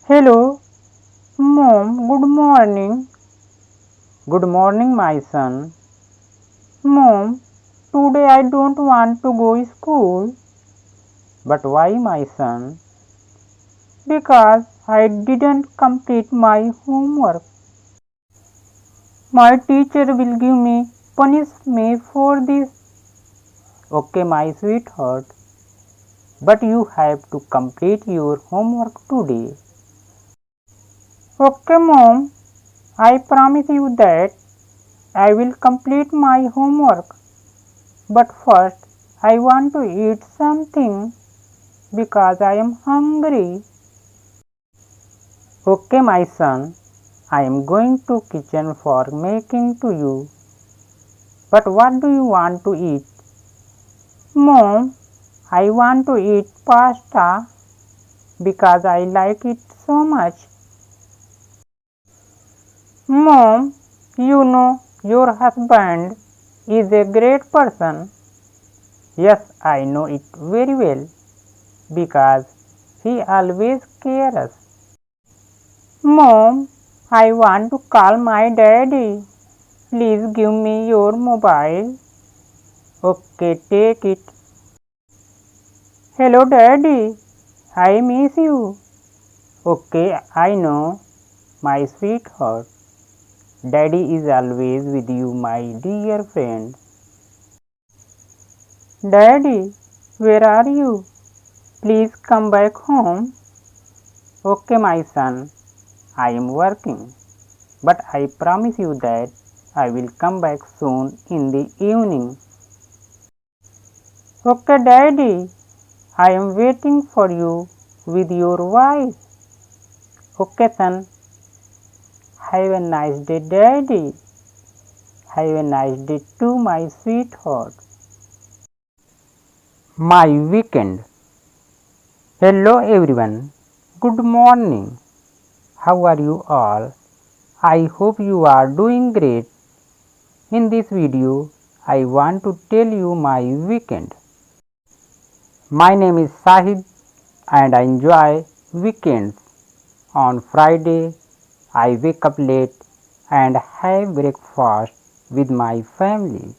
Hello, Mom, good morning. Good morning, my son. Mom, today I don't want to go school. But why, my son? Because I didn't complete my homework. My teacher will give me punish me for this. Okay, my sweetheart. But you have to complete your homework today. Okay, Mom. I promise you that I will complete my homework. But first, I want to eat something because I am hungry. Okay, my son, I am going to kitchen for making to you. But what do you want to eat? Mom, I want to eat pasta because I like it so much. Mom, you know your husband is a great person. Yes, I know it very well because he always cares. Mom, I want to call my daddy. Please give me your mobile. Okay, take it. Hello, daddy. I miss you. Okay, I know, my sweetheart. Daddy is always with you, my dear friend. Daddy, where are you? Please come back home. Okay, my son, I am working, but I promise you that I will come back soon in the evening. Okay, Daddy, I am waiting for you with your wife. Okay, son, have a nice day, Daddy. Have a nice day too, my sweetheart. My weekend. Hello, everyone. Good morning. How are you all? I hope you are doing great. In this video, I want to tell you my weekend. My name is Sahid and I enjoy weekends. On Friday, I wake up late and have breakfast with my family.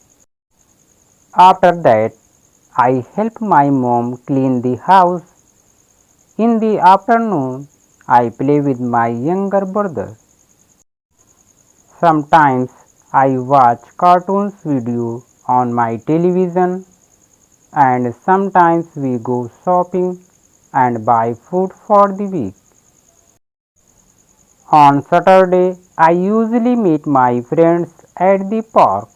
After that, I help my mom clean the house. In the afternoon, I play with my younger brother. Sometimes I watch cartoons video on my television and sometimes we go shopping and buy food for the week. On Saturday, I usually meet my friends at the park.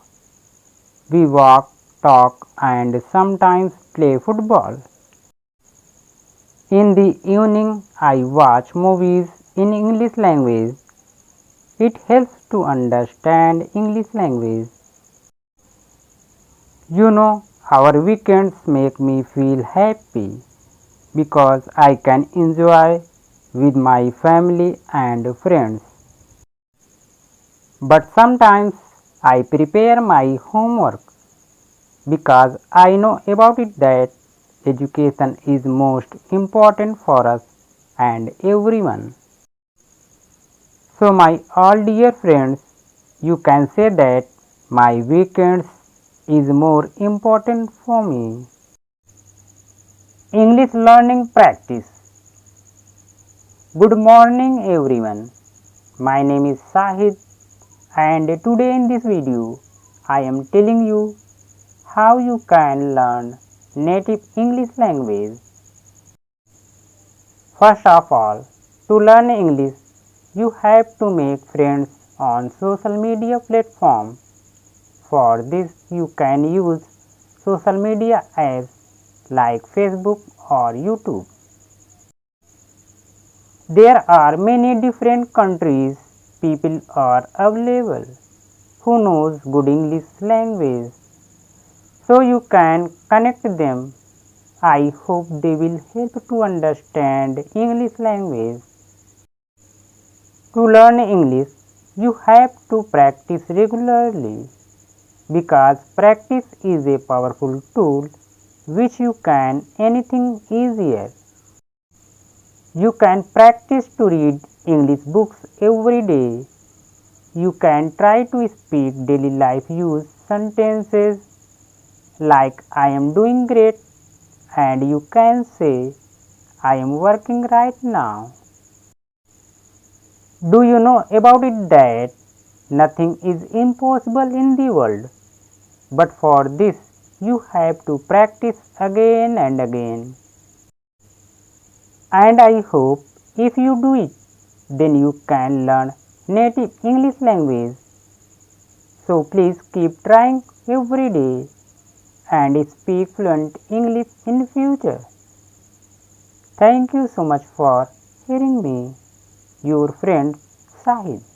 We walk, talk, and sometimes play football. In the evening, I watch movies in English language. It helps to understand English language. You know, our weekends make me feel happy because I can enjoy with my family and friends. But sometimes I prepare my homework because I know about it that education is most important for us and everyone. So my all dear friends, you can say that my weekends is more important for me. English learning practice. Good morning everyone. My name is Sahid and today in this video I am telling you how you can learn native English language. First of all, to learn English, you have to make friends on social media platform. For this, you can use social media apps like Facebook or YouTube. There are many different countries people are available who knows good English language, so you can connect them. I hope they will help to understand English language. To learn English, you have to practice regularly because practice is a powerful tool which you can anything easier. You can practice to read English books every day. You can try to speak daily life use sentences like I am doing great, and you can say I am working right now. Do you know about it that nothing is impossible in the world? But for this, you have to practice again and again. And I hope if you do it, then you can learn native English language. So please keep trying every day and speak fluent English in future. Thank you so much for hearing me. Your friend Sahid.